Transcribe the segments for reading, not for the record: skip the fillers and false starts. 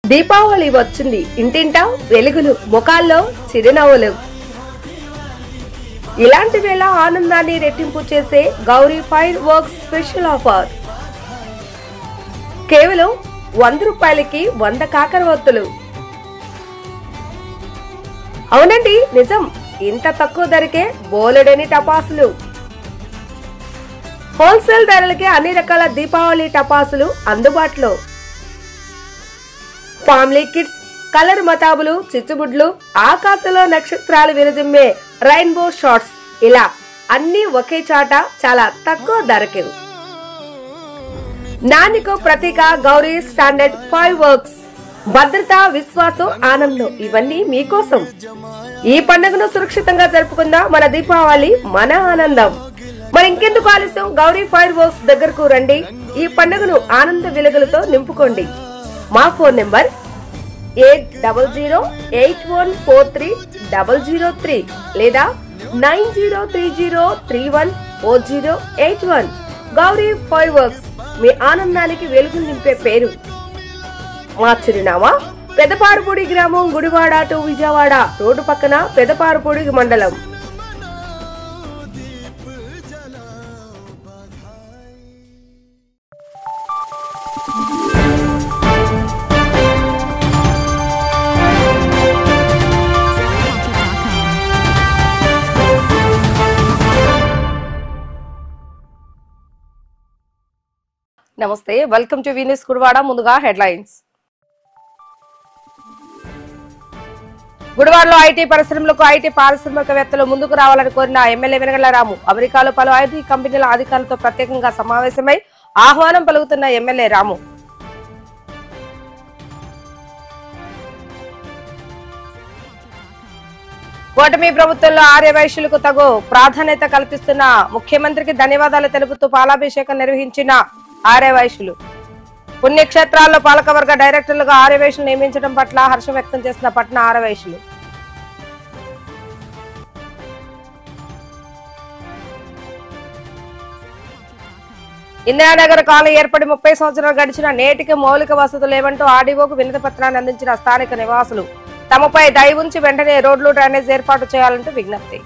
దీపావళి వచ్చింది, ఇంటింటా వెలుగులు, ముఖాల్లో చిరునవ్వులు. ఇలాంటి వేళ ఆనందాన్ని రెట్టింపు చేసే Gauri fire works special offer. కేవలం 100 రూపాయలకి 100 కాకరవత్తులు. అవునండి, నిజం. ఇంత తక్కువ ధరకే బోలెడని టపాసులు. హోల్సేల్ ధరలకే అన్ని రకాల దీపావళి టపాసులు అందుబాటులో. ఫ్యామిలీ కిడ్స్, కలర్ మతాబులు, చిచ్చుబుడ్లు, ఆకాశంలో నక్షత్రాలు విరజిమ్మే రెయిన్బో షాట్స్, ఇలా అన్ని ఒకే చాట చాలా తక్కువ ధరకే. నానికో ప్రతీక గౌరీ స్టాండర్డ్ ఫైర్ వర్క్స్. భద్రత, విశ్వాసం, ఆనందం ఇవన్నీ మీకోసం. ఈ పండుగను సురక్షితంగా జరుపుకుందాం. మన దీపావళి మన ఆనందం. మరి ఇంకెందుకు ఆలస్యం, గౌరీ ఫైర్ వర్క్స్ దగ్గరకు రండి. ఈ పండుగను ఆనంద వెలుగులతో నింపుకోండి. మా ఫోన్ నెంబర్ 8008143003 లేదా 9030314081. గౌరీ ఫైర్ వర్క్స్ మీ ఆనందానికి వెలుగులు నింపే పేరు. మా చిరునామా పెదపారుపూడి గ్రామం, గుడివాడ టు విజయవాడ రోడ్డు పక్కన, పెదపారుపూడి మండలం. నమస్తే, వెల్కమ్ టు వీన్యూస్ గుడివాడ. ముందుగా హెడ్లైన్స్. గుడివాడలో ఐటీ పరిశ్రమలకు ఐటీ పారిశ్రామికవేత్తలు ముందుకు రావాలని కోరిన ఎమ్మెల్యే వెనగళ్ల రాము. అమెరికాలో పలు ఐటీ కంపెనీల అధికారులతో ప్రత్యేకంగా సమావేశమై ఆహ్వానం పలుకుతున్న ఎమ్మెల్యే రాము. కూటమి ప్రభుత్వంలో ఆర్యవైశ్యులకు తగు ప్రాధాన్యత కల్పిస్తున్న ముఖ్యమంత్రికి ధన్యవాదాలు తెలుపుతూ పాలాభిషేకం నిర్వహించిన ఆర్యవైశ్యులు. పుణ్యక్షేత్రాల్లో పాలకవర్గ డైరెక్టర్లుగా ఆర్యవైశ్యులు నియమించడం పట్ల హర్షం వ్యక్తం చేసిన పట్న ఆర్యవైశ్యులు. ఇందిరానగర్ కాలనీ ఏర్పడి 30 సంవత్సరాలు గడిచిన నేటికి మౌలిక వసతులు లేవంటూ ఆర్డీఓకు వినతి పత్రాన్ని అందించిన స్థానిక నివాసులు. తమపై దయ ఉంచి వెంటనే రోడ్లు, డ్రైనేజ్ ఏర్పాటు చేయాలంటూ విజ్ఞప్తి.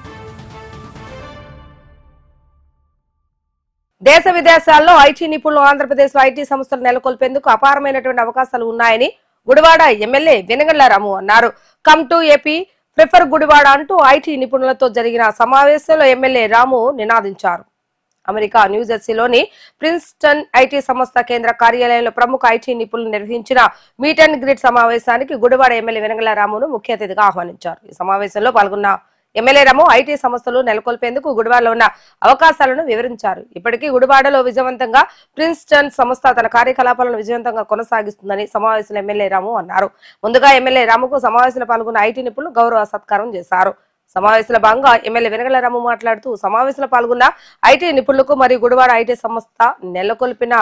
దేశ విదేశాల్లో ఐటీ నిపుణులు ఆంధ్రప్రదేశ్ లో ఐటీ సంస్థలు నెలకొల్పేందుకు అపారమైనటువంటి అవకాశాలు ఉన్నాయని గుడివాడ ఎమ్మెల్యే వెనగళ్ల రాము అన్నారు. Come to AP, prefer Gudivada అంటూ ఐటీ నిపుణులతో జరిగిన సమావేశంలో ఎమ్మెల్యే రాము నినాదించారు. అమెరికా న్యూజెర్సీలోని ప్రిన్స్టన్ ఐటీ సంస్థ కేంద్ర కార్యాలయంలో ప్రముఖ ఐటీ నిపుణులు నిర్వహించిన మీట్ అండ్ గ్రీట్ సమావేశానికి గుడివాడ ఎమ్మెల్యే వెనగళ్ల రామును ముఖ్య అతిథిగా ఆహ్వానించారు. ఈ సమావేశంలో పాల్గొన్న ఎమ్మెల్యే రాము ఐటీ సంస్థలు నెలకొల్పేందుకు గుడివాడలో ఉన్న అవకాశాలను వివరించారు. ఇప్పటికీ గుడివాడలో విజయవంతంగా ప్రిన్స్టన్ సంస్థ తన కార్యకలాపాలను విజయవంతంగా కొనసాగిస్తుందని సమావేశంలో ఎమ్మెల్యే రాము అన్నారు. ముందుగా ఎమ్మెల్యే రాముకు సమావేశంలో పాల్గొన్న ఐటీ నిపుణులు గౌరవ సత్కారం చేశారు. సమావేశంలో భాగంగా ఎమ్మెల్యే వెనగళ్ల రాము మాట్లాడుతూ సమావేశంలో పాల్గొన్న ఐటీ నిపుణులకు మరియు గుడివాడ ఐటీ సంస్థ నెలకొల్పిన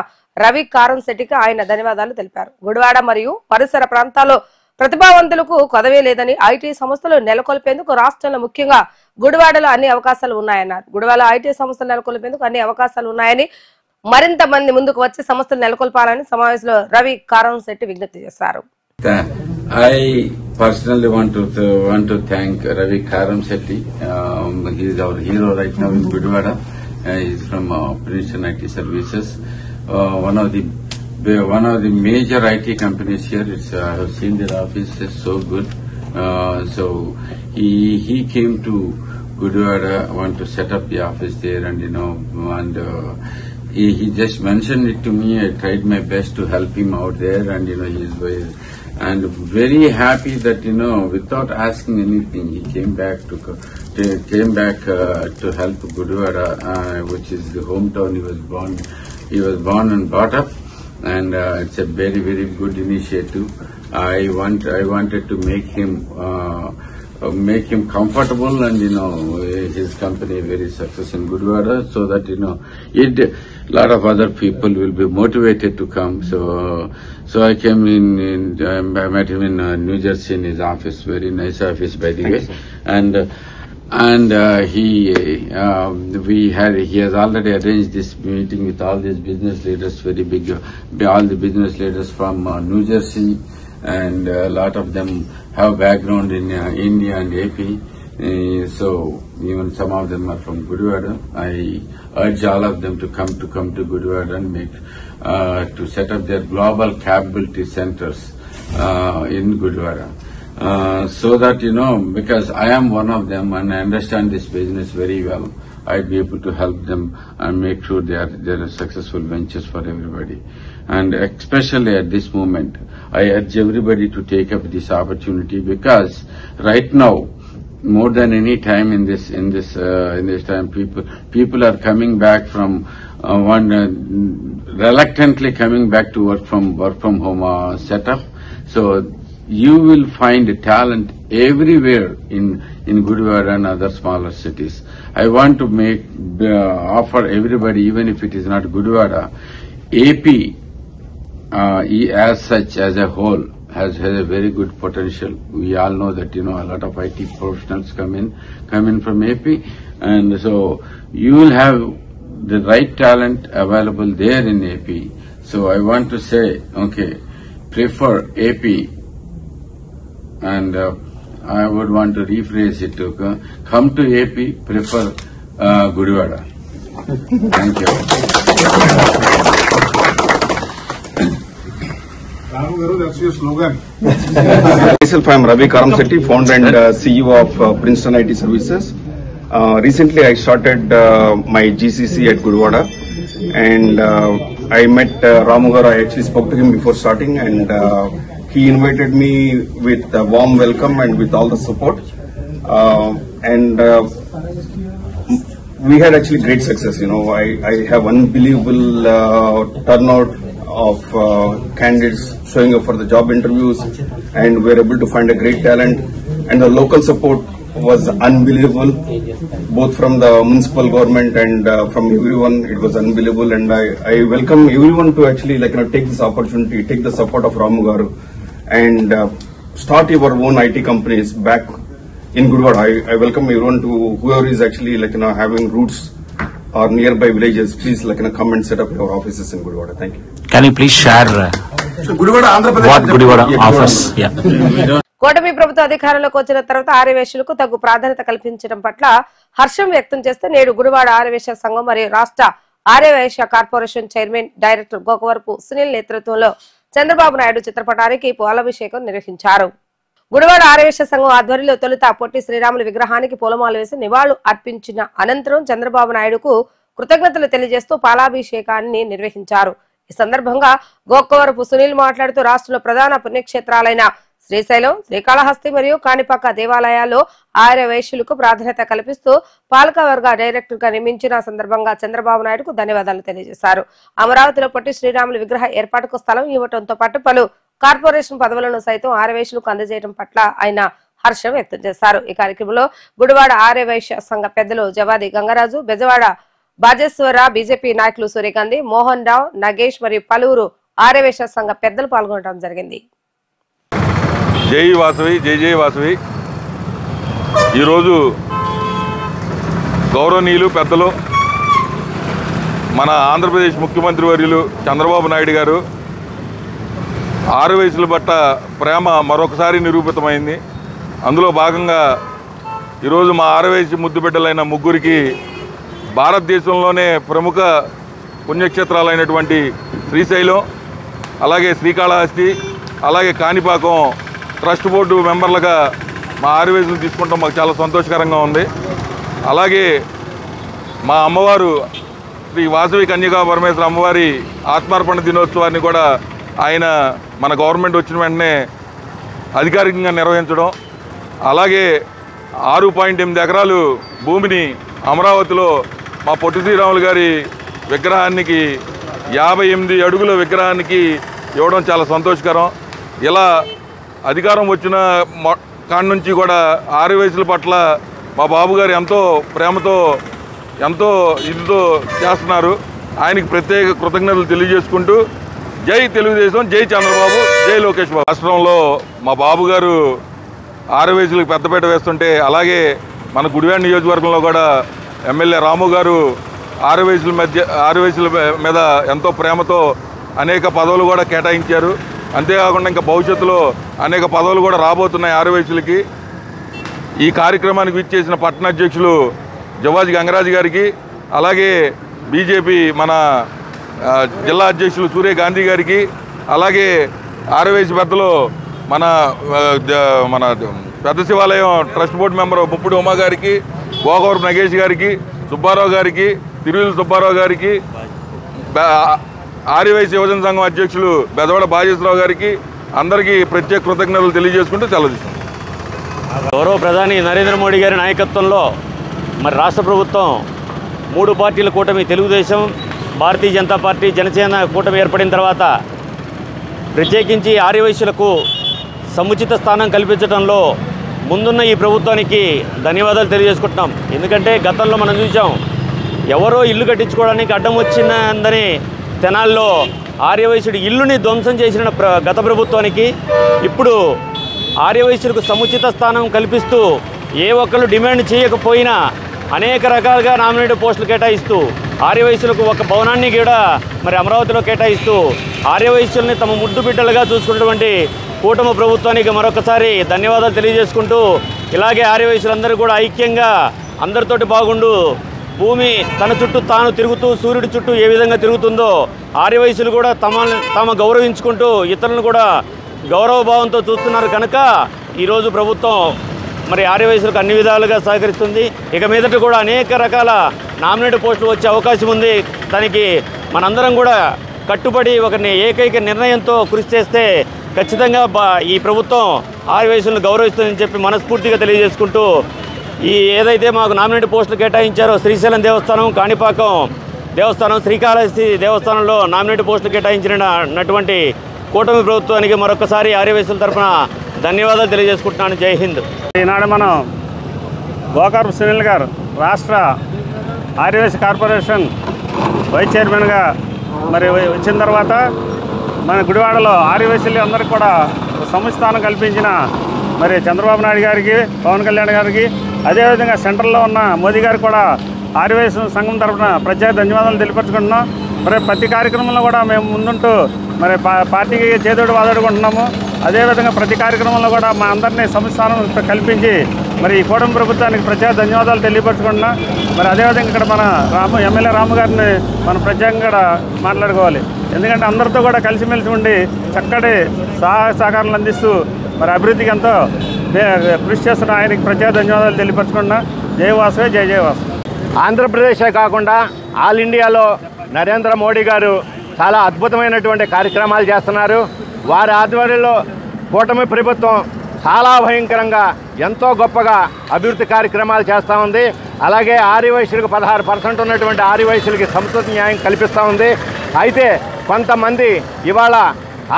రవి కారం శెట్టికి ఆయన ధన్యవాదాలు తెలిపారు. గుడివాడ మరియు పరిసర ప్రాంతాల్లో ప్రతిభావంతులకు కొదవే లేదని, ఐటీ సంస్థలు నెలకొల్పేందుకు రాష్ట్రంలో ముఖ్యంగా గుడివాడలో అన్ని అవకాశాలు ఉన్నాయన్నారు. గుడివాడ ఐటీ సంస్థలు నెలకొల్పేందుకు అన్ని అవకాశాలు ఉన్నాయని, మరింత మంది ముందుకు వచ్చి సంస్థలు నెలకొల్పాలని సమావేశంలో రవి కారం శెట్టి విజ్ఞప్తి చేశారు. I personally want to thank Ravi Karam Shetty. He is our hero right now in Gudivada. He is from Princeton IT Services. One of the major IT companies here. I have seen their office; it's so good. So he came to Gudivada, want to set up the office there, and he just mentioned it to me. I tried my best to help him out there, and he is very happy that without asking anything, he came back to help Gudivada, which is the hometown he was born and brought up, and it's a very, very good initiative. I wanted to make him comfortable, and his company very success in Gudivada, so that a lot of other people will be motivated to come. So I came in I met him in New Jersey in his office, very nice office by the way, and he has already arranged this meeting with all these business leaders, very big, all the business leaders from New Jersey and a lot of them have background in India and AP. So even some of them are from Gudivada. I urge all of them to come to Gudivada and make to set up their global capability centers in Gudivada. So that, because I am one of them and I understand this business very well, I'd be able to help them and make sure they are successful ventures for everybody. And especially at this moment, I urge everybody to take up this opportunity, because right now, more than any time in this time, people are coming back from reluctantly coming back to work from home setup. So you will find talent everywhere in Gudivada and other smaller cities. I want to offer everybody, even if it is not Gudivada, AP as such as a whole has a very good potential. We all know that a lot of IT professionals come in from AP, and so you will have the right talent available there in AP. So I want to say, prefer AP. And I would want to rephrase it to come to AP, prefer Gudivada. Thank you. That's your slogan. Myself, I am Ravi Karamsetti, founder and CEO of Princeton IT Services. Recently, I started my GCC at Gudivada, and I met Ramu garu. I actually spoke to him before starting, and he invited me with a warm welcome and with all the support. We had actually great success. I have unbelievable turnout of candidates showing up for the job interviews, and we were able to find a great talent. And the local support was unbelievable, both from the municipal government and from everyone. It was unbelievable, and I welcome everyone to actually take this opportunity, take the support of Ramu garu, and start your own IT companies back in Gudivada. I welcome everyone to whoever is actually having roots or nearby villages. Please come and set up your offices in Gudivada. Thank you. Can you please share what Gudivada offers? Yeah. కూటమి ప్రభుత్వ అధికారంలోకి వచ్చిన తర్వాత ఆర్యవేశ్యులకు తగు ప్రాధాన్యత కల్పించడం పట్ల హర్షం వ్యక్తం చేస్తే నేడు గుడివాడ ఆర్యవేశ్య సంఘం మరియు రాష్ట్ర Aryavysya corporation chairman director Gokavarapu Sunil నేతృత్వంలో చంద్రబాబు నాయుడు చిత్రపటానికి పూలాభిషేకం నిర్వహించారు. గుడివాడ ఆర్యవేశ్య సంఘం ఆధ్వర్యంలో తొలుత పొట్టి శ్రీరాములు విగ్రహానికి పూలమాల వేసి నివాళులు అర్పించిన అనంతరం చంద్రబాబు నాయుడుకు కృతజ్ఞతలు తెలియజేస్తూ పాలాభిషేకాన్ని నిర్వహించారు. ఈ సందర్భంగా గోకవరపు సునీల్ మాట్లాడుతూ రాష్ట్రంలో ప్రధాన పుణ్యక్షేత్రాలైన శ్రీశైలం, శ్రీకాళహస్తి మరియు కాణిపాక దేవాలయాల్లో ఆర్యవైశ్యులకు ప్రాధాన్యత కల్పిస్తూ పాలకవర్గ డైరెక్టర్ గా నియమించిన సందర్భంగా చంద్రబాబు నాయుడుకు ధన్యవాదాలు తెలియజేశారు. అమరావతిలో పొట్టి శ్రీరాములు విగ్రహ ఏర్పాటుకు స్థలం ఇవ్వడంతో పాటు పలు కార్పొరేషన్ పదవులను సైతం ఆర్యవైశ్యులకు అందజేయడం పట్ల ఆయన హర్షం వ్యక్తం చేశారు. ఈ కార్యక్రమంలో గుడివాడ ఆర్యవైశ్య సంఘ పెద్దలు జవాది గంగరాజు, బెజవాడ బాజేశ్వర, బీజేపీ నాయకులు సూర్యకాంతి, మోహన్ రావు, నగేష్ మరియు పలువురు ఆర్యవైశ్య సంఘ పెద్దలు పాల్గొనడం జరిగింది. జై వాసవి, జై జై వాసవి. ఈరోజు గౌరవనీయులు పెద్దలు మన ఆంధ్రప్రదేశ్ ముఖ్యమంత్రి వర్యులు చంద్రబాబు నాయుడు గారు ఆర్యవైశ్యుల పట్ల ప్రేమ మరొకసారి నిరూపితమైంది. అందులో భాగంగా ఈరోజు మా ఆర్యవైశ్య ముద్దు బిడ్డలైన ముగ్గురికి భారతదేశంలోనే ప్రముఖ పుణ్యక్షేత్రాలైనటువంటి శ్రీశైలం, అలాగే శ్రీకాళహస్తి, అలాగే కాణిపాకం ట్రస్ట్ బోర్డు మెంబర్లుగా మా ఆర్యవైశ్యులు తీసుకుంటాం. మాకు చాలా సంతోషకరంగా ఉంది. అలాగే మా అమ్మవారు శ్రీ వాసవి కన్యకా పరమేశ్వర అమ్మవారి ఆత్మార్పణ దినోత్సవాన్ని కూడా ఆయన మన గవర్నమెంట్ వచ్చిన వెంటనే అధికారికంగా నిర్వహించడం, అలాగే 6.8 ఎకరాలు భూమిని అమరావతిలో మా పొట్టి శ్రీరాములు గారి విగ్రహానికి 58 అడుగుల విగ్రహానికి ఇవ్వడం చాలా సంతోషకరం. ఇలా అధికారం వచ్చిన కాడి నుంచి కూడా ఆర్యవైశ్యుల పట్ల మా బాబు గారు ఎంతో ప్రేమతో ఎంతో ఇదితో చేస్తున్నారు. ఆయనకి ప్రత్యేక కృతజ్ఞతలు తెలియజేసుకుంటూ జై తెలుగుదేశం, జై చంద్రబాబు, జై లోకేష్ బాబు. రాష్ట్రంలో మా బాబు గారు ఆర్యవైశ్యులకు పెద్దపీట వేస్తుంటే, అలాగే మన గుడివాడ నియోజకవర్గంలో కూడా ఎమ్మెల్యే రాము గారు ఆర్యవైశ్యుల మీద ఎంతో ప్రేమతో అనేక పదవులు కూడా కేటాయించారు. అంతేకాకుండా ఇంకా భవిష్యత్తులో అనేక పదవులు కూడా రాబోతున్నాయి ఆర్యవైశ్యులకి. ఈ కార్యక్రమానికి విచ్చేసిన పట్టణ అధ్యక్షులు జవాజి గంగరాజు గారికి, అలాగే బీజేపీ మన జిల్లా అధ్యక్షులు సూర్య గాంధీ గారికి, అలాగే ఆర్యవైశ్య పెద్దలు మన పెద్ద శివాలయం ట్రస్ట్ బోర్డు మెంబర్ ముప్పుడు ఉమా గారికి, గోగవరపు నగేష్ గారికి, సుబ్బారావు గారికి, తిరువిల సుబ్బారావు గారికి, ఆర్యవైశ్య యువజన సంఘం అధ్యక్షులు బెదవాడ బాజేశ్వరరావు గారికి అందరికీ ప్రత్యేక కృతజ్ఞతలు తెలియజేసుకుంటూ సెలవు తీసుకుంటాం. గౌరవ ప్రధాని నరేంద్ర మోడీ గారి నాయకత్వంలో మరి రాష్ట్ర ప్రభుత్వం 3 పార్టీల కూటమి తెలుగుదేశం, భారతీయ జనతా పార్టీ, జనసేన కూటమి ఏర్పడిన తర్వాత ప్రత్యేకించి ఆర్యవైశ్యులకు సముచిత స్థానం కల్పించడంలో ముందున్న ఈ ప్రభుత్వానికి ధన్యవాదాలు తెలియజేసుకుంటున్నాం. ఎందుకంటే గతంలో మనం చూసాం, ఎవరో ఇల్లు కట్టించుకోవడానికి అడ్డం వచ్చిందని తెనాల్లో ఆర్యవైశ్యుడి ఇల్లుని ధ్వంసం చేసిన గత ప్రభుత్వానికి ఇప్పుడు ఆర్యవైశ్యులకు సముచిత స్థానం కల్పిస్తూ ఏ ఒక్కరు డిమాండ్ చేయకపోయినా అనేక రకాలుగా నామినేటెడ్ పోస్టులు కేటాయిస్తూ ఆర్యవైశ్యులకు ఒక భవనాన్ని కూడా మరి అమరావతిలో కేటాయిస్తూ ఆర్యవైశ్యుల్ని తమ ముద్దు బిడ్డలుగా చూసుకున్నటువంటి కూటమి ప్రభుత్వానికి మరొకసారి ధన్యవాదాలు తెలియజేసుకుంటూ, ఇలాగే ఆర్యవైశ్యులందరూ కూడా ఐక్యంగా అందరితోటి బాగుండు, భూమి తన చుట్టూ తాను తిరుగుతూ సూర్యుడి చుట్టూ ఏ విధంగా తిరుగుతుందో ఆర్యవైశ్యులు కూడా తమ గౌరవించుకుంటూ ఇతరులను కూడా గౌరవభావంతో చూస్తున్నారు కనుక ఈరోజు ప్రభుత్వం మరి ఆర్యవైశ్యులకు అన్ని విధాలుగా సహకరిస్తుంది. ఇక మీదట కూడా అనేక రకాల నామినేటెడ్ పోస్టులు వచ్చే అవకాశం ఉంది. దానికి మనందరం కూడా కట్టుబడి ఒక ఏకైక నిర్ణయంతో కృషి చేస్తే ఖచ్చితంగా ఈ ప్రభుత్వం ఆర్యవైశ్యులను గౌరవిస్తుందని చెప్పి మనస్ఫూర్తిగా తెలియజేసుకుంటూ, ఈ ఏదైతే మాకు నామినేటెడ్ పోస్టులు కేటాయించారో శ్రీశైలం దేవస్థానం, కాణిపాకం దేవస్థానం, శ్రీకాళహస్తి దేవస్థానంలో నామినేటెడ్ పోస్టులు కేటాయించినటువంటి కూటమి ప్రభుత్వానికి మరొకసారి ఆర్యవైశ్యుల తరఫున ధన్యవాదాలు తెలియజేసుకుంటున్నాను. జై హింద్. ఈనాడు మనం గోకారపు సునీల్ గారు రాష్ట్ర ఆర్యవైశ్య కార్పొరేషన్ వైస్ చైర్మన్గా మరి వచ్చిన తర్వాత మన గుడివాడలో ఆర్యవైశ్యులు అందరికీ కూడా సముచితానం కల్పించిన మరి చంద్రబాబు నాయుడు గారికి, పవన్ కళ్యాణ్ గారికి, అదేవిధంగా సెంట్రల్లో ఉన్న మోదీ గారికి కూడా ఆర్యవైశ్య సంఘం తరఫున ప్రత్యేక ధన్యవాదాలు తెలియపరుచుకుంటున్నాం. మరి ప్రతి కార్యక్రమంలో కూడా మేము ముందుంటూ మరి పార్టీకి చేదోడు వాదోడుకుంటున్నాము. అదేవిధంగా ప్రతి కార్యక్రమంలో కూడా మా అందరినీ సముచితానం కల్పించి మరి ఈ కూటమి ప్రభుత్వానికి ప్రత్యేక ధన్యవాదాలు తెలియపరుచుకుంటున్నాం. మరి అదేవిధంగా ఇక్కడ మన ఎమ్మెల్యే రాము గారిని మనం ప్రత్యేకంగా మాట్లాడుకోవాలి. ఎందుకంటే అందరితో కూడా కలిసిమెలిసి ఉండి చక్కటి సహకారాలు అందిస్తూ మరి అభివృద్ధికి ఎంతో కృషి చేస్తున్న ఆయనకి ప్రత్యేక ధన్యవాదాలు తెలియపరుచుకుంటున్నాం. జై వాసవే, జై జై వాసవి. ఆంధ్రప్రదేశే కాకుండా ఆల్ ఇండియాలో నరేంద్ర మోడీ గారు చాలా అద్భుతమైనటువంటి కార్యక్రమాలు చేస్తున్నారు. వారి ఆధ్వర్యంలో కూటమి ప్రభుత్వం చాలా భయంకరంగా ఎంతో గొప్పగా అభివృద్ధి కార్యక్రమాలు చేస్తూ ఉంది. అలాగే ఆర్యవైశ్యులకు 16% ఉన్నటువంటి ఆర్యవైశ్యులకి సముచిత న్యాయం కల్పిస్తూ ఉంది. అయితే కొంతమంది ఇవాళ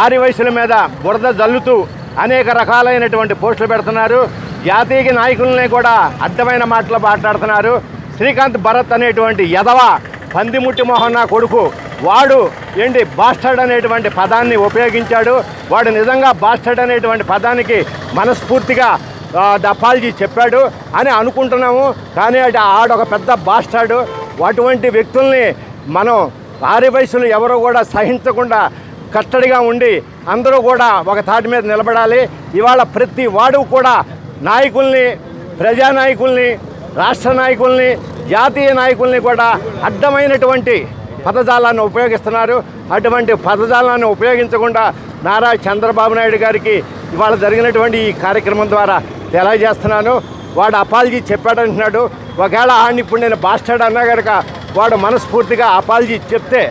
ఆర్యవైశ్యుల మీద బురద జల్లుతూ అనేక రకాలైనటువంటి పోస్టులు పెడుతున్నారు. జాతీయ నాయకులనే కూడా అడ్డమైన మాటలు మాట్లాడుతున్నారు. శ్రీకాంత్ భరత్ అనేటువంటి యదవ పందిముట్టి మోహన్ నా కొడుకు, వాడు బాస్టర్డ్ అనేటువంటి పదాన్ని ఉపయోగించాడు. వాడు నిజంగా బాస్టర్డ్ అనేటువంటి పదానికి మనస్ఫూర్తిగా అపాలజీ చెప్పాడు అని అనుకుంటున్నాము. కానీ ఆడొక పెద్ద బాస్టర్డు. అటువంటి వ్యక్తుల్ని మనం ఆర్యవైశ్యులు ఎవరో కూడా సహించకుండా కట్టడిగా ఉండి అందరూ కూడా ఒక తాటి మీద నిలబడాలి. ఇవాళ ప్రతి వాడు కూడా నాయకుల్ని, ప్రజానాయకుల్ని, రాష్ట్ర నాయకుల్ని, జాతీయ నాయకుల్ని కూడా అడ్డమైనటువంటి పదజాలాన్ని ఉపయోగిస్తున్నారు. అటువంటి పదజాలాన్ని ఉపయోగించకుండా నారా చంద్రబాబు నాయుడు గారికి ఇవాళ జరిగినటువంటి ఈ కార్యక్రమం ద్వారా తెలియజేస్తున్నాను. వాడు అపాలజీ చెప్పాడంటున్నాడు. ఒకవేళ ఆడిని ఇప్పుడు నేను బాస్టర్డ్ అన్నా కనుక వాడు మనస్ఫూర్తిగా అపాలజీ చెప్తే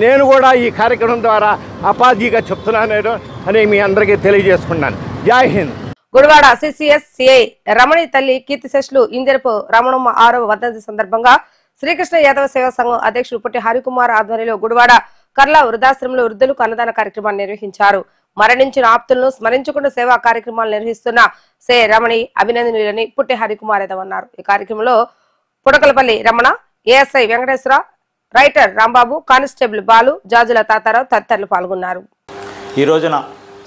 నేను కూడా ఈ కార్యక్రమం ద్వారా అపాలజీగా చెప్తున్నాను అని మీ అందరికీ తెలియజేసుకున్నాను. జై హింద్. గుడివాడ సిసిఎస్ సిఐ రమణి తల్లి కీర్తిశేషులు ఇంజరపు రమణమ్మ 6వ వర్ధంతి సందర్భంగా శ్రీకృష్ణ యాదవ సేవా సంఘం అధ్యక్షుడు పుట్టి హరికుమార్ ఆధ్వర్యంలో గుడివాడ కర్లా వృద్ధాశ్రమంలో వృద్ధులకు అన్నదాన కార్యక్రమాన్ని నిర్వహించారు. మరణించిన ఆప్తులను స్మరించుకుంటూ సేవా కార్యక్రమాలు నిర్వహిస్తున్న సే రమణి అభినందనీయులని పుట్టి హరికుమార్ యాదవ్ అన్నారు. ఈ కార్యక్రమంలో Pudakalapalli Ramana, ASI Venkateswara, writer Rambabu, constable Balu, Jajula Tatarao తదితరులు పాల్గొన్నారు. ఈ రోజున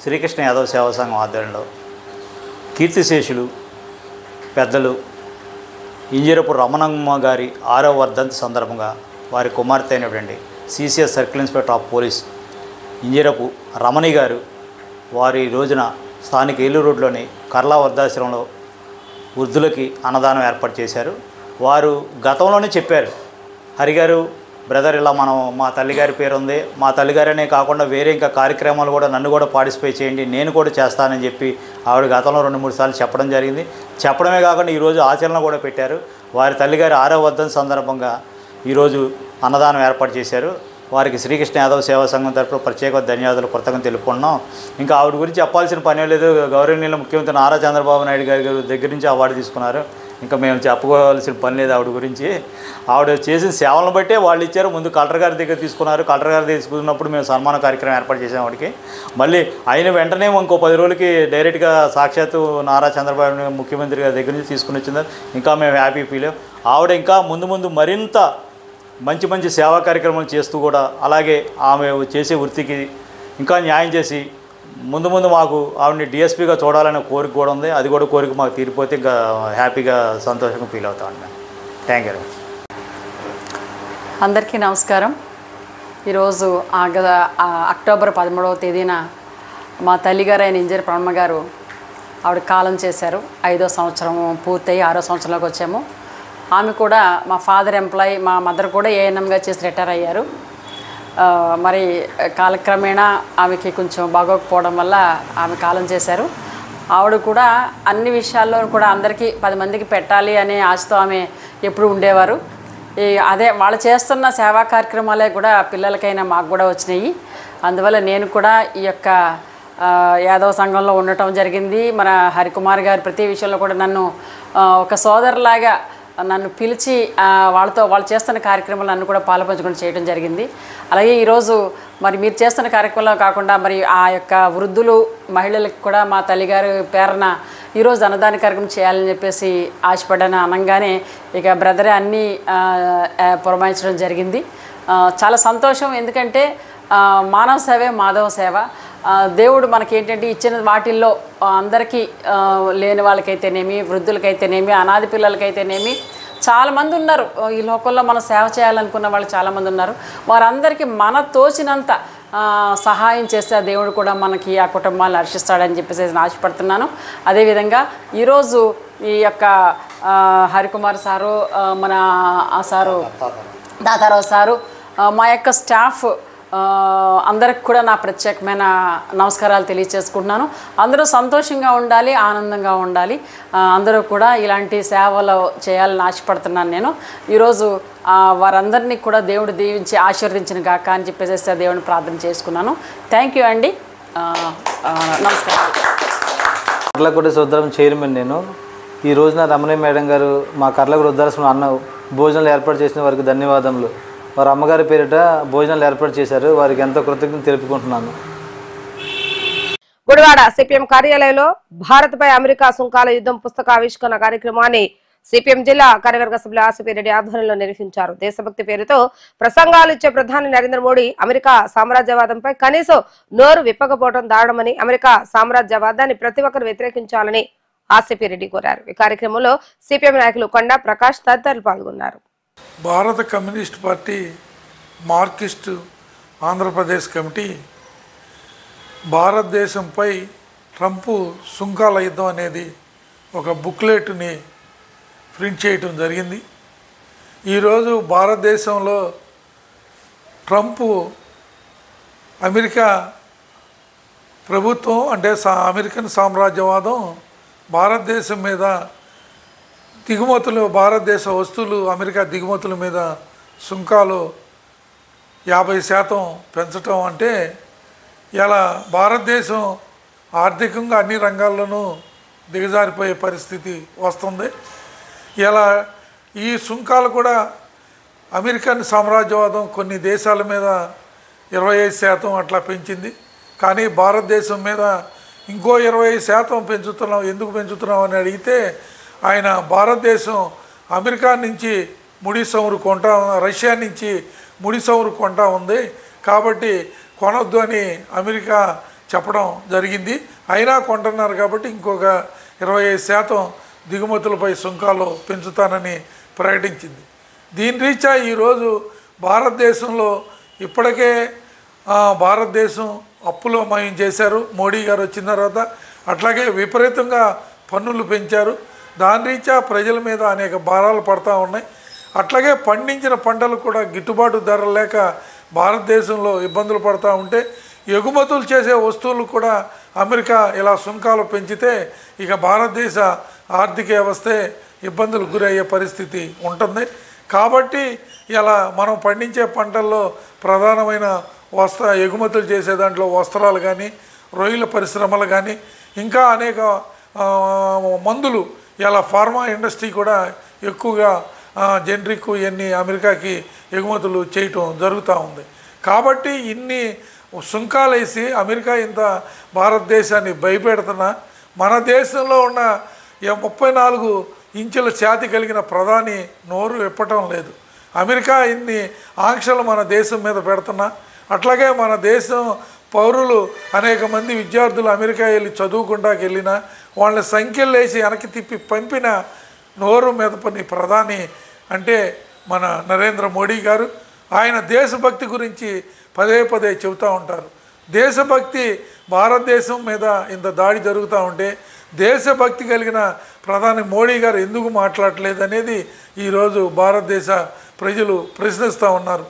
శ్రీకృష్ణ యాదవ సేవా సంఘం ఆధ్వర్యంలో కీర్తిశేషులు పెద్దలు ఇంజరపు రమణమ్మ గారి 6వ వర్ధంతి సందర్భంగా వారి కుమార్తె అయినటువంటి CCS circle inspector of police Injarapu Ramani garu వారు ఈ రోజున స్థానిక ఏలూరు రోడ్లోని కర్లా వృద్ధాశ్రమంలో వృద్ధులకి అన్నదానం ఏర్పాటు చేశారు. వారు గతంలోనే చెప్పారు, హరిగారు బ్రదర్ ఇలా మా తల్లిగారి పేరు ఉంది, మా తల్లిగారనే కాకుండా వేరే ఇంకా కార్యక్రమాలు కూడా నన్ను కూడా పార్టిసిపేట్ చేయండి, నేను కూడా చేస్తానని చెప్పి ఆవిడ గతంలో 2-3 సార్లు చెప్పడం జరిగింది. చెప్పడమే కాకుండా ఈరోజు ఆచరణ కూడా పెట్టారు. వారి తల్లిగారి 6వ వర్ధంతి సందర్భంగా ఈరోజు అన్నదానం ఏర్పాటు చేశారు. వారికి శ్రీకృష్ణ యాదవ్ సేవా సంఘం తరఫున ప్రత్యేక ధన్యవాదాలు కృతజ్ఞతలు తెలుపుకుంటున్నాం. ఇంకా ఆవిడ గురించి చెప్పాల్సిన పని లేదు. గౌరవనీయుల ముఖ్యమంత్రి నారా చంద్రబాబు నాయుడు గారి దగ్గర నుంచి అవార్డు తీసుకున్నారు. ఇంకా మేము చెప్పుకోవాల్సిన పని లేదు ఆవిడ గురించి. ఆవిడ చేసిన సేవలను బట్టే వాళ్ళు ఇచ్చారు. ముందు కలెక్టర్ గారి దగ్గర తీసుకున్నారు. కలెక్టర్ గారి తీసుకున్నప్పుడు మేము సన్మాన కార్యక్రమం ఏర్పాటు చేసాం ఆవిడకి. మళ్ళీ అయిన వెంటనే ఇంకో 10 రోజులకి డైరెక్ట్గా సాక్షాత్తు నారా చంద్రబాబు ముఖ్యమంత్రి గారి దగ్గర నుంచి తీసుకుని వచ్చింది. ఇంకా మేము హ్యాపీ ఫీల్. ఆవిడ ఇంకా ముందు మరింత మంచి సేవా కార్యక్రమాలు చేస్తూ కూడా అలాగే ఆమె చేసే వృత్తికి ఇంకా న్యాయం చేసి ముందు మాకు ఆవిడని డిఎస్పీగా చూడాలనే కోరిక కూడా ఉంది. అది కూడా కోరిక మాకు తీరిపోతే ఇంకా హ్యాపీగా సంతోషంగా ఫీల్ అవుతామండి. Thank you. అందరికీ నమస్కారం. ఈరోజు అక్టోబర్ 13వ తేదీన మా తల్లిగారు అయిన ఇంజనీర్ ప్రణమ్మ గారు ఆవిడ కాలం చేశారు. 5వ సంవత్సరం పూర్తయి 6వ సంవత్సరంలోకి వచ్చాము. ఆమె కూడా మా ఫాదర్ ఎంప్లాయీ, మా మదర్ కూడా ఏఎన్ఎంగా చేసి రిటైర్ అయ్యారు. మరి కాలక్రమేణా ఆమెకి కొంచెం బాగోకపోవడం వల్ల ఆమె కాలం చేశారు. ఆవిడ కూడా అన్ని విషయాల్లో కూడా అందరికీ 10 మందికి పెట్టాలి అనే ఆశతో ఆమె ఎప్పుడు ఉండేవారు. అదే వాళ్ళు చేస్తున్న సేవా కార్యక్రమాలే కూడా పిల్లలకైనా మాకు కూడా వచ్చినాయి. అందువల్ల నేను కూడా ఈ యొక్క యాదవ సంఘంలో ఉండటం జరిగింది. మన హరికుమార్ గారు ప్రతి విషయంలో కూడా నన్ను ఒక సోదరులాగా నన్ను పిలిచి వాళ్ళు చేస్తున్న కార్యక్రమాలు నన్ను కూడా పాలుపంచుకొని చేయడం జరిగింది. అలాగే ఈరోజు మరి మీరు చేస్తున్న కార్యక్రమంలో కాకుండా మరి ఆ యొక్క వృద్ధులు మహిళలకు కూడా మా తల్లిగారి పేరున ఈరోజు అన్నదాన కార్యక్రమం చేయాలని చెప్పేసి ఆశపడ్డాను. అనగానే ఇక బ్రదరే అన్నీ పురమాయించడం జరిగింది. చాలా సంతోషం. ఎందుకంటే మానవ సేవే మాధవ సేవ. దేవుడు మనకేంటంటే ఇచ్చిన వాటిల్లో అందరికీ లేని వాళ్ళకైతేనేమి, వృద్ధులకైతేనేమి, అనాథ పిల్లలకైతేనేమి చాలామంది ఉన్నారు. ఈ లోకంలో మనం సేవ చేయాలనుకున్న వాళ్ళు చాలామంది ఉన్నారు. వారందరికీ మన తోచినంత సహాయం చేస్తే దేవుడు కూడా మనకి ఆ కుటుంబాలను హర్షిస్తాడని చెప్పేసి ఆశపడుతున్నాను. అదేవిధంగా ఈరోజు ఈ యొక్క హరికుమార్ సారు, మన సారు దాతారావు సారు, మా యొక్క స్టాఫ్ అందరికి కూడా నా ప్రత్యేకమైన నమస్కారాలు తెలియచేసుకుంటున్నాను. అందరూ సంతోషంగా ఉండాలి, ఆనందంగా ఉండాలి. అందరూ కూడా ఇలాంటి సేవలు చేయాలని ఆశపడుతున్నాను నేను. ఈరోజు వారందరినీ కూడా దేవుడు దీవించి ఆశీర్వదించిన గాక అని చెప్పేసి దేవుడిని ప్రార్థన చేసుకున్నాను. థ్యాంక్ యూ అండి. నమస్కారం. కర్లగూడ వృద్ధాశ్రమం చైర్మన్ నేను. ఈ రోజున రమణయ్య మేడం గారు మా కర్లగూడ వృద్ధాశ్రమం అన్న భోజనాలు ఏర్పాటు చేసిన వారికి ధన్యవాదములు. వారి అమ్మగారి పేరిట భోజనాలు ఏర్పాటు చేశారు. వారికి ఎంతో కృతజ్ఞతలు తెలుపుకుంటున్నాను. గుడివాడ సిపిఎం కార్యాలయంలో భారత్పై అమెరికా సుంకాల యుద్ధం పుస్తక ఆవిష్కరణ కార్యక్రమాన్ని సిపిఎం జిల్లా కార్యవర్గ సభ్యులు ఆసిఫ్ రెడ్డి ఆధ్వర్యంలో నిర్వహించారు. దేశభక్తి పేరుతో ప్రసంగాలు ఇచ్చే ప్రధాని నరేంద్ర మోడీ అమెరికా సామ్రాజ్యవాదంపై కనీసం నోరు విప్పకపోవడం దారుణమని, అమెరికా సామ్రాజ్యవాదాన్ని ప్రతి ఒక్కరు వ్యతిరేకించాలని ఆసిఫ్ రెడ్డి కోరారు. ఈ కార్యక్రమంలో సిపిఎం నాయకులు కొండా ప్రకాష్ తదితరులు పాల్గొన్నారు. భారత communist party, Marxist Andhra Pradesh committee భారతదేశంపై ట్రంప్ సుంకాల యుద్ధం అనేది ఒక బుక్లెట్ని ప్రింట్ చేయటం జరిగింది. ఈరోజు భారతదేశంలో ట్రంప్ అమెరికా ప్రభుత్వం అంటే అమెరికన్ సామ్రాజ్యవాదం భారతదేశం మీద దిగుమతులు, భారతదేశ వస్తువులు అమెరికా దిగుమతుల మీద సుంకాలు 50% పెంచటం అంటే ఇలా భారతదేశం ఆర్థికంగా అన్ని రంగాల్లోనూ దిగజారిపోయే పరిస్థితి వస్తుంది. ఇలా ఈ సుంకాలు కూడా అమెరికన్ సామ్రాజ్యవాదం కొన్ని దేశాల మీద 25% అట్లా పెంచింది. కానీ భారతదేశం మీద ఇంకో 25% పెంచుతున్నాం. ఎందుకు పెంచుతున్నాం అని అడిగితే ఆయన భారతదేశం అమెరికా నుంచి ముడి చమురు కొంటా, రష్యా నుంచి ముడి చమురు కొంటా ఉంది కాబట్టి కొనొద్దు అని అమెరికా చెప్పడం జరిగింది. అయినా కొంటున్నారు కాబట్టి ఇంకొక 25% దిగుమతులపై సుంకాలు పెంచుతానని ప్రకటించింది. దీని రీత్యా ఈరోజు భారతదేశంలో ఇప్పటికే భారతదేశం అప్పులమయం చేశారు మోడీ గారు వచ్చిన తర్వాత. అట్లాగే విపరీతంగా పన్నులు పెంచారు. దాని రీత్యా ప్రజల మీద అనేక భారాలు పడతా ఉన్నాయి. అట్లాగే పండించిన పంటలు కూడా గిట్టుబాటు ధర లేక భారతదేశంలో ఇబ్బందులు పడతా ఉంటే ఎగుమతులు చేసే వస్తువులు కూడా అమెరికా ఇలా సుంకాలు పెంచితే ఇక భారతదేశ ఆర్థిక వ్యవస్థే ఇబ్బందులు గురయ్యే పరిస్థితి ఉంటుంది. కాబట్టి ఇలా మనం పండించే పంటల్లో ప్రధానమైన ఎగుమతులు చేసే దాంట్లో వస్త్రాలు కానీ, రొయ్యల పరిశ్రమలు కానీ, ఇంకా అనేక మందులు, ఇలా ఫార్మా ఇండస్ట్రీ కూడా ఎక్కువగా జెనరిక్ ఇవన్నీ అమెరికాకి ఎగుమతులు చేయటం జరుగుతూ ఉంది. కాబట్టి ఇన్ని సుంకాలు వేసి అమెరికా ఇంత భారతదేశాన్ని భయపెడుతున్నా మన దేశంలో ఉన్న 34 ఇంచుల ఛాతి కలిగిన ప్రధాని నోరు విప్పటం లేదు. అమెరికా ఇన్ని ఆంక్షలు మన దేశం మీద పెడుతున్నా, అట్లాగే మన దేశం పౌరులు అనేక మంది విద్యార్థులు అమెరికా వెళ్ళి చదువుకుంటాకి వెళ్ళినా వాళ్ళని సంఖ్యలు వేసి వెనక్కి తిప్పి పంపిన నోరు మెదపని ప్రధాని అంటే మన నరేంద్ర మోడీ గారు. ఆయన దేశభక్తి గురించి పదే పదే చెబుతూ ఉంటారు. దేశభక్తి భారతదేశం మీద ఇంత దాడి జరుగుతూ ఉంటే దేశభక్తి కలిగిన ప్రధాని మోడీ గారు ఎందుకు మాట్లాడలేదు అనేది ఈరోజు భారతదేశ ప్రజలు ప్రశ్నిస్తూ ఉన్నారు.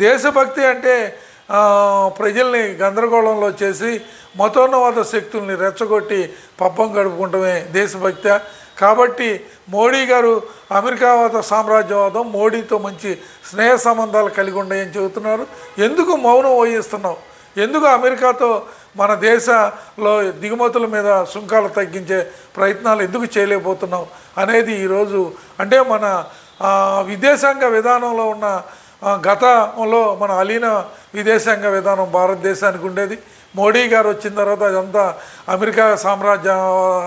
దేశభక్తి అంటే ప్రజల్ని గందరగోళంలో చేసి మతోన్నవాద శక్తుల్ని రెచ్చగొట్టి పబ్బం గడుపుకుంటమే దేశభక్తి. కాబట్టి మోడీ గారు అమెరికావాద సామ్రాజ్యవాదం మోడీతో మంచి స్నేహ సంబంధాలు కలిగి ఉన్నాయని చెబుతున్నారు. ఎందుకు మౌనం వహిస్తున్నావు? ఎందుకు అమెరికాతో మన దేశంలో దిగుమతుల మీద సుంకాలు తగ్గించే ప్రయత్నాలు ఎందుకు చేయలేకపోతున్నావు అనేది ఈరోజు అంటే మన విదేశాంగ విధానంలో ఉన్న గతంలో మన అలీన విదేశాంగ విధానం భారతదేశానికి ఉండేది. మోడీ గారు వచ్చిన తర్వాత అదంతా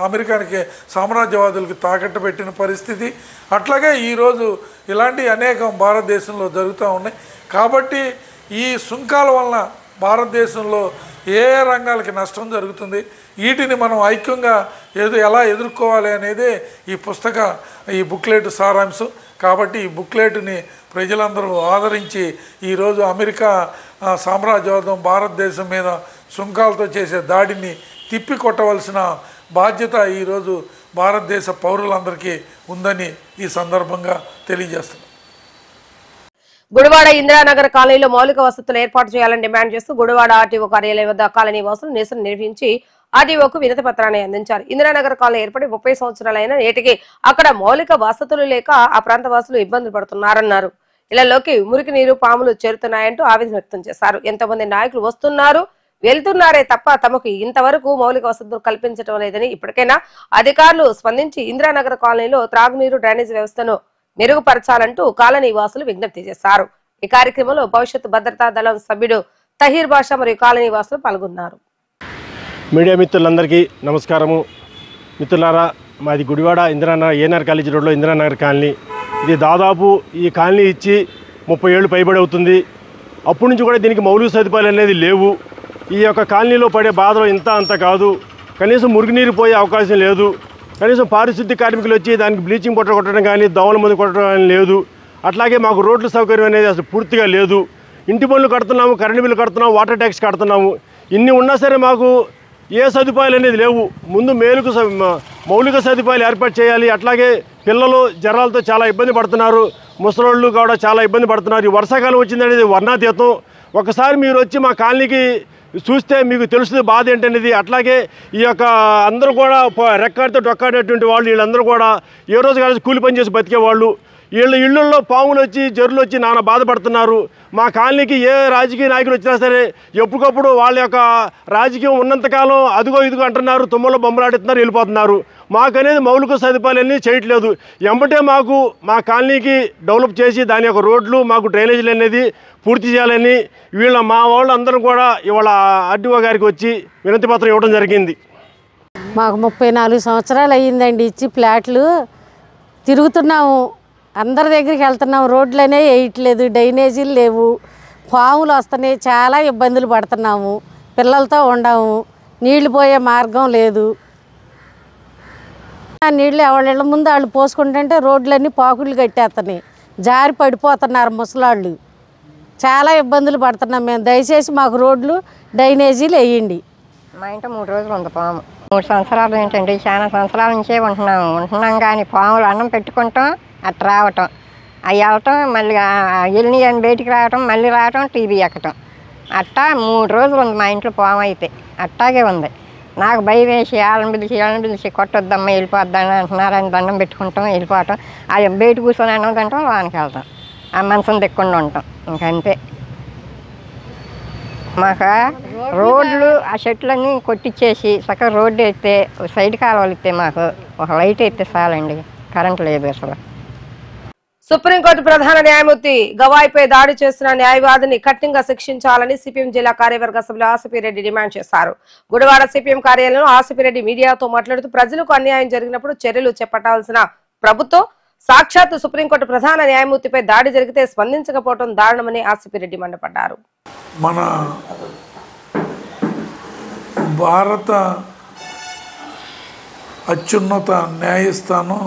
అమెరికానికి సామ్రాజ్యవాదులకు తాకట్టు పెట్టిన పరిస్థితి. అట్లాగే ఈరోజు ఇలాంటి అనేకం భారతదేశంలో జరుగుతూ ఉన్నాయి. కాబట్టి ఈ సుంకాల వలన భారతదేశంలో ఏ రంగాలకి నష్టం జరుగుతుంది, వీటిని మనం ఐక్యంగా ఎలా ఎదుర్కోవాలి అనేది ఈ బుక్లెట్ సారాంశం. కాబట్టి ఈ బుక్లెట్ని ప్రజలందరూ ఆదరించి ఈరోజు అమెరికా సామ్రాజ్యవాదం భారతదేశం మీద సుంకాలతో చేసే దాడిని తిప్పి కొట్టవలసిన బాధ్యత ఈరోజు భారతదేశ పౌరులందరికీ ఉందని ఈ సందర్భంగా తెలియజేస్తున్నాం. గుడివాడ ఇందిరానగర్ కాలనీలో మౌలిక వసతులు ఏర్పాటు చేయాలని డిమాండ్ చేస్తూ గుడివాడ ఆర్టీఓ కార్యాలయం వద్ద కాలనీ వాసులు నిరసన నిర్వహించి ఆర్టీఓకు వినతి పత్రాన్ని అందించారు. ఇందిరానగర్ కాలనీ ఏర్పడి 30 సంవత్సరాలైన నేటికి అక్కడ మౌలిక వసతులు లేక ఆ ప్రాంత వాసులు ఇబ్బందులు పడుతున్నారన్నారు. ఇళ్లలోకి మురికి నీరు, పాములు చేరుతున్నాయంటూ ఆవేదన వ్యక్తం చేశారు. ఎంతోమంది నాయకులు వస్తున్నారు, వెళ్తున్నారే తప్ప తమకు ఇంతవరకు మౌలిక వసతులు కల్పించడం లేదని ఇప్పటికైనా అధికారులు స్పందించి ఇందిరానగర్ కాలనీలో త్రాగునీరు, డ్రైనేజ్ వ్యవస్థను మెరుగుపరచాలంటూ కాలనీ వాసులు విజ్ఞప్తి చేశారు. ఈ కార్యక్రమంలో భవిష్యత్తు భద్రతా దళం సభ్యుడు తహీర్ బాషా మరియు కాలనీ వాసులు పాల్గొన్నారు. మీడియా మిత్రులందరికీ నమస్కారము. మిత్రులారా, మాది గుడివాడ ఇందిరానగర్ ఏఎన్ఆర్ కాలేజీ రోడ్లో ఇందిరానగర్ కాలనీ. ఇది దాదాపు ఈ కాలనీ ఇచ్చి 30 ఏళ్ళు పైబడి అవుతుంది. అప్పటి నుంచి కూడా దీనికి మౌలిక సదుపాయాలు అనేది లేవు. ఈ యొక్క కాలనీలో పడే బాధలు ఇంత అంత కాదు. కనీసం మురుగునీరు పోయే అవకాశం లేదు. కనీసం పారిశుద్ధ్య కార్మికులు వచ్చి దానికి బ్లీచింగ్ పౌడర్ కొట్టడం కానీ, దోమల మందు కొట్టడం కానీ లేదు. అట్లాగే మాకు రోడ్ల సౌకర్యం అనేది అసలు పూర్తిగా లేదు. ఇంటి పనులు కడుతున్నాము, కరెంటు బిల్లు కడుతున్నాము, వాటర్ ట్యాక్స్ కడుతున్నాము. ఇన్ని ఉన్నా సరే మాకు ఏ సదుపాయాలు అనేది లేవు. ముందు మౌలిక సదుపాయాలు ఏర్పాటు చేయాలి. అట్లాగే పిల్లలు జ్వరాలతో చాలా ఇబ్బంది పడుతున్నారు, ముసలోళ్ళు కూడా చాలా ఇబ్బంది పడుతున్నారు. ఈ వర్షాకాలం వచ్చిందనేది వర్ణాతీతం. ఒకసారి మీరు వచ్చి మా కాలనీకి చూస్తే మీకు తెలుస్తుంది బాధ ఏంటనేది. అట్లాగే ఈ యొక్క అందరూ కూడా రెక్కాడితో డొక్కాడేటువంటి వాళ్ళు వీళ్ళందరూ కూడా ఏ రోజు కానీ కూలి పని చేసి బతికేవాళ్ళు. వీళ్ళ ఇళ్ళల్లో పాములు వచ్చి జరులు వచ్చి నానా బాధపడుతున్నారు. మా కాలనీకి ఏ రాజకీయ నాయకులు వచ్చినా సరే ఎప్పటికప్పుడు వాళ్ళ యొక్క రాజకీయం ఉన్నంతకాలం అదుగో ఇదిగో అంటున్నారు, తుమ్మలో బొమ్మలాడుతున్నారు, వెళ్ళిపోతున్నారు. మాకనేది మౌలిక సదుపాయాలన్నీ చేయట్లేదు. ఎంబటే మాకు మా కాలనీకి డెవలప్ చేసి దాని యొక్క రోడ్లు, మాకు డ్రైనేజీలు అనేది పూర్తి చేయాలని మా వాళ్ళు అందరూ కూడా ఇవాళ ఆర్డీఓ గారికి వచ్చి వినతి పత్రం ఇవ్వడం జరిగింది. మాకు 34 సంవత్సరాలు అయ్యిందండి ఇచ్చి ఫ్లాట్లు తిరుగుతున్నాము, అందరి దగ్గరికి వెళ్తున్నాము. రోడ్లనే వేయట్లేదు, డ్రైనేజీలు లేవు, పాములు వస్తున్నాయి, చాలా ఇబ్బందులు పడుతున్నాము. పిల్లలతో ఉండము, నీళ్లు పోయే మార్గం లేదు. నీళ్ళు ఎవళ్ళ ముందు వాళ్ళు పోసుకుంటుంటే రోడ్లన్నీ పాకులు కట్టేస్తున్నాయి, జారి పడిపోతున్నారు ముసలాళ్ళు. చాలా ఇబ్బందులు పడుతున్నాం మేము. దయచేసి మాకు రోడ్లు డ్రైనేజీలు వేయండి. మా ఇంట్లో 3 రోజులు ఉంది పాము. 3 సంవత్సరాలు ఏంటండి, చాలా సంవత్సరాల నుంచే ఉంటున్నాం కానీ పాములు అన్నం పెట్టుకుంటాం, అట్లా రావటం, అవి వెళ్ళటం, మళ్ళీ వెళ్ళి అని బయటికి రావటం, మళ్ళీ రావటం, టీవీ ఎక్కటం, అట్టా 3 రోజులు ఉంది మా ఇంట్లో పాము. అయితే అట్టాగే ఉంది. నాకు భయం వేసి వాళ్ళని పిలిచి కొట్టొద్దమ్మా వెళ్ళిపోద్దని అంటున్నారని దండం పెట్టుకుంటాం, వెళ్ళిపోవటం. అది బయట కూర్చొని అన్నం తింటాం, లోనికి వెళ్తాం, ఆ మనసును దిక్కుండా ఉంటాం. ఇంకంతే. మాకు రోడ్లు ఆ చెట్లన్నీ కొట్టించేసి చక్కగా రోడ్డు వేస్తే, సైడ్ కాలువలు ఇస్తే, మాకు ఒక లైట్ అయితే చాలండి. కరెంట్ లేదు అసలు. సుప్రీంకోర్టు ప్రధాన న్యాయమూర్తి గవాయిపై దాడి చేసిన న్యాయవాదిని కఠినంగా శిక్షించాలని సిపిఎం జిల్లా కార్యవర్గ సభ్యులు ఆసిపిరెడ్డి డిమాండ్ చేశారు. గుడివాడ సిపిఎం కార్యాలయంలో ఆసిపిరెడ్డి మీడియాతో మాట్లాడుతూ ప్రజలకు అన్యాయం జరిగినప్పుడు చర్యలు చేపట్టాల్సిన ప్రభుత్వం సాక్షాత్తు సుప్రీంకోర్టు ప్రధాన న్యాయమూర్తిపై దాడి జరిగితే స్పందించకపోవడం దారుణమని ఆసిపిరెడ్డి మండిపడ్డారు. మన భారత అత్యున్నత న్యాయస్థానం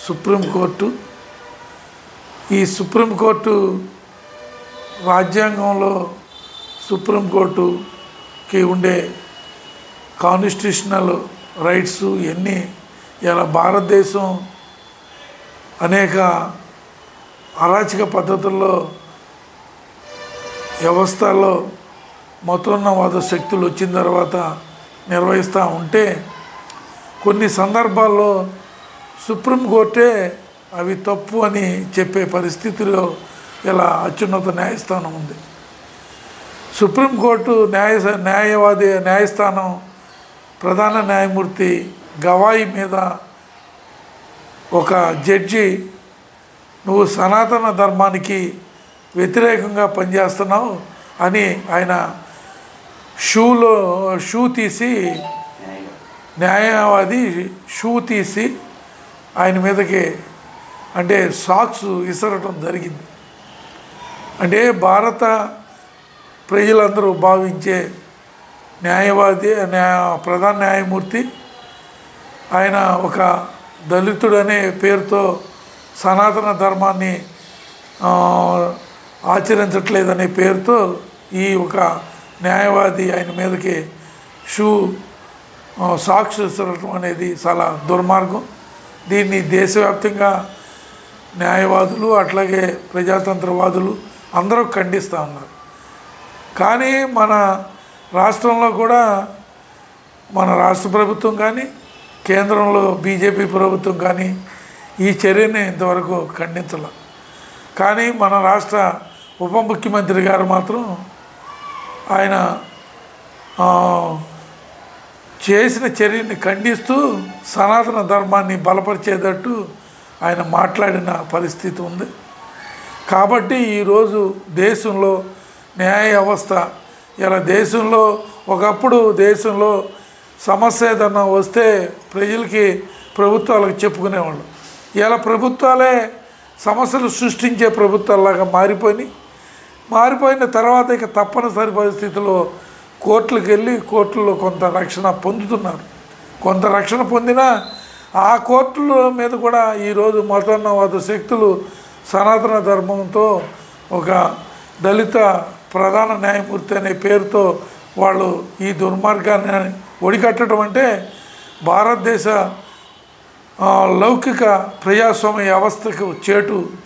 సుప్రీంకోర్టు. ఈ సుప్రీంకోర్టు రాజ్యాంగంలో సుప్రీంకోర్టుకి ఉండే కాన్స్టిట్యూషనల్ రైట్స్ ఇవన్నీ ఇలా భారతదేశం అనేక అరాచక పద్ధతుల్లో వ్యవస్థలో మతోన్నవాద శక్తులు వచ్చిన తర్వాత నిర్వహిస్తూ ఉంటే కొన్ని సందర్భాల్లో సుప్రీంకోర్టే అవి తప్పు అని చెప్పే పరిస్థితిలో ఇలా అత్యున్నత న్యాయస్థానం ఉంది. సుప్రీంకోర్టు న్యాయస్థానం ప్రధాన న్యాయమూర్తి గవాయి మీద ఒక జడ్జి నువ్వు సనాతన ధర్మానికి వ్యతిరేకంగా పనిచేస్తున్నావు అని ఆయన షూ తీసి న్యాయవాది షూ తీసి ఆయన మీదకి అంటే సాక్స్ విసరటం జరిగింది. అంటే భారత ప్రజలందరూ భావించే న్యాయవాది ప్రధాన న్యాయమూర్తి ఆయన ఒక దళితుడనే పేరుతో సనాతన ధర్మాన్ని ఆచరించట్లేదనే పేరుతో ఈ ఒక న్యాయవాది ఆయన మీదకి సాక్స్ విసరటం అనేది చాలా దుర్మార్గం. దీన్ని దేశవ్యాప్తంగా న్యాయవాదులు అట్లాగే ప్రజాతంత్రవాదులు అందరూ ఖండిస్తూ ఉన్నారు. కానీ మన రాష్ట్రంలో కూడా మన రాష్ట్ర ప్రభుత్వం కానీ కేంద్రంలో బీజేపీ ప్రభుత్వం కానీ ఈ చర్యని ఇంతవరకు ఖండించాల. కానీ మన రాష్ట్ర ఉప ముఖ్యమంత్రి గారు మాత్రం ఆయన చేసిన చర్యని ఖండిస్తూ సనాతన ధర్మాన్ని బలపరిచేటట్టు ఆయన మాట్లాడిన పరిస్థితి ఉంది. కాబట్టి ఈరోజు దేశంలో న్యాయ వ్యవస్థ ఇలా దేశంలో ఒకప్పుడు దేశంలో సమస్య ఏదన్నా వస్తే ప్రజలకి ప్రభుత్వాలకు చెప్పుకునేవాళ్ళు. ఇలా ప్రభుత్వాలే సమస్యలు సృష్టించే ప్రభుత్వాలాగా మారిపోయిన తర్వాత ఇక తప్పనిసరి పరిస్థితుల్లో కోర్టులకు వెళ్ళి కోర్టుల్లో కొంత రక్షణ పొందుతున్నారు. కొంత రక్షణ పొందినా ఆ కోర్టుల మీద కూడా ఈరోజు మతోన్నవాద శక్తులు సనాతన ధర్మంతో ఒక దళిత ప్రధాన న్యాయమూర్తి అనే పేరుతో వాళ్ళు ఈ దుర్మార్గాన్ని ఒడికట్టడం అంటే భారతదేశ లౌకిక ప్రజాస్వామ్య వ్యవస్థకు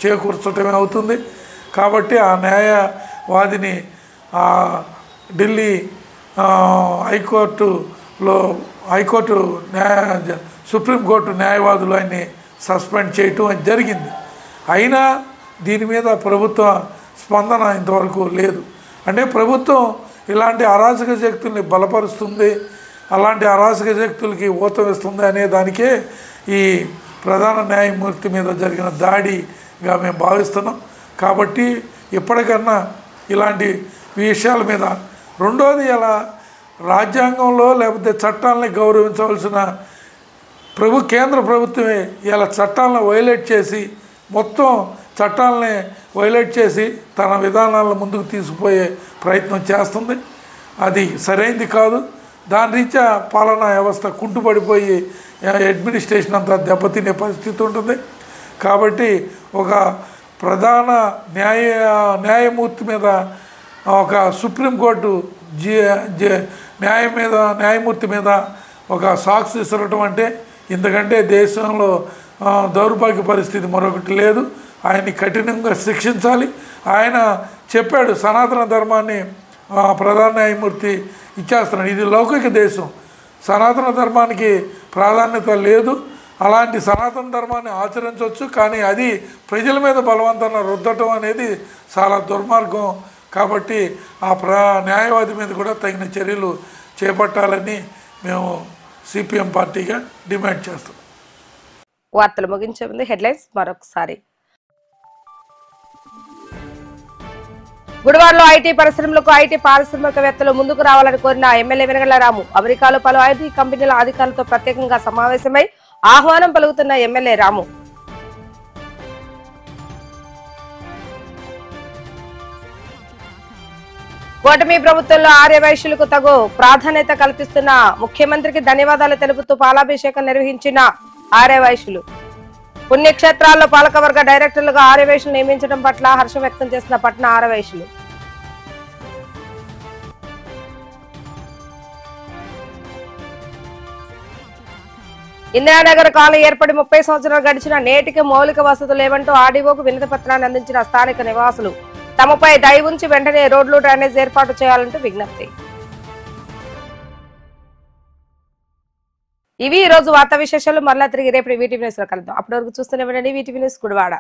చేకూర్చడమే అవుతుంది. కాబట్టి ఆ న్యాయవాదిని ఢిల్లీ సుప్రీంకోర్టు న్యాయవాదులు ఆయన్ని సస్పెండ్ చేయటం అది జరిగింది. అయినా దీని మీద ప్రభుత్వ స్పందన ఇంతవరకు లేదు. అంటే ప్రభుత్వం ఇలాంటి అరాచక శక్తుల్ని బలపరుస్తుంది, అలాంటి అరాచక శక్తులకి ఊతం ఇస్తుంది అనే దానికే ఈ ప్రధాన న్యాయమూర్తి మీద జరిగిన దాడిగా మేము భావిస్తున్నాం. కాబట్టి ఇప్పటికన్నా ఇలాంటి విషయాల మీద రెండోది ఇలా రాజ్యాంగంలో లేకపోతే చట్టాలని గౌరవించవలసిన కేంద్ర ప్రభుత్వమే ఇలా చట్టాలను వైలేట్ చేసి మొత్తం చట్టాలని వైలేట్ చేసి తన విధానాలను ముందుకు తీసుకుపోయే ప్రయత్నం చేస్తుంది. అది సరైనది కాదు. దాని రీత్యా పాలనా వ్యవస్థ కుంటుపడిపోయి అడ్మినిస్ట్రేషన్ అంతా దెబ్బతినే పరిస్థితి ఉంటుంది. కాబట్టి ఒక ప్రధాన న్యాయమూర్తి మీద ఒక సుప్రీంకోర్టు న్యాయమూర్తి మీద ఒక సాక్స్ ఇసరటం అంటే ఇంతకంటే దేశంలో దౌర్భాగ్య పరిస్థితి మరొకటి లేదు. ఆయన్ని కఠినంగా శిక్షించాలి. ఆయన చెప్పాడు సనాతన ధర్మాన్ని ప్రధాన న్యాయమూర్తి ఇచ్చేస్తున్నాడు. ఇది లౌకిక దేశం, సనాతన ధర్మానికి ప్రాధాన్యత లేదు. అలాంటి సనాతన ధర్మాన్ని ఆచరించవచ్చు, కానీ అది ప్రజల మీద బలవంతంగా రుద్దటం అనేది చాలా దుర్మార్గం. కాబట్టి ఆ న్యాయవాది మీద కూడా తగిన చర్యలు చేపట్టాలని మేము సిపిఎం పార్టీగా డిమాండ్ చేస్తున్నాం. వార్తలు ముగించే ముందు హెడ్లైన్స్ మరొకసారి. గుడివాడలో ఐటీ పరిశ్రమలకు ఐటీ పారిశ్రామికవేత్తలు ముందుకు రావాలని కోరిన ఎమ్మెల్యే వెనగళ్ల రాము. అమెరికాలో పలు ఐటీ కంపెనీల అధికారులతో ప్రత్యేకంగా సమావేశమై ఆహ్వానం పలుకుతున్న ఎమ్మెల్యే రాము. కూటమి ప్రభుత్వంలో ఆర్యవైశ్యులకు తగు ప్రాధాన్యత కల్పిస్తున్న ముఖ్యమంత్రికి ధన్యవాదాలు తెలుపుతూ పాలాభిషేకం నిర్వహించిన ఆర్యవైశ్యులు. పుణ్యక్షేత్రాల్లో పాలకవర్గ డైరెక్టర్లుగా ఆర్యవైశ్యులు నియమించడం పట్ల హర్షం వ్యక్తం చేసిన పట్న ఆర్యవైశ్యులు. ఇందిరానగర్ కాలనీ ఏర్పడి 30 సంవత్సరాలు గడిచిన నేటికి మౌలిక వసతులు లేవంటూ ఆర్డీఓకు వినతి పత్రాన్ని అందించిన స్థానిక నివాసులు. తమపై దయ ఉంచి వెంటనే రోడ్లు డ్రైనేజ్ ఏర్పాటు చేయాలంటూ విజ్ఞప్తి. ఇవి ఈ రోజు వార్తా విశేషాలు. మరలా తిరిగి రేపు వీటీవీ న్యూస్ లో కలుద్దాం. అప్పటి వరకు చూస్తూనే ఉండండి వీటీవీ న్యూస్ గుడివాడ.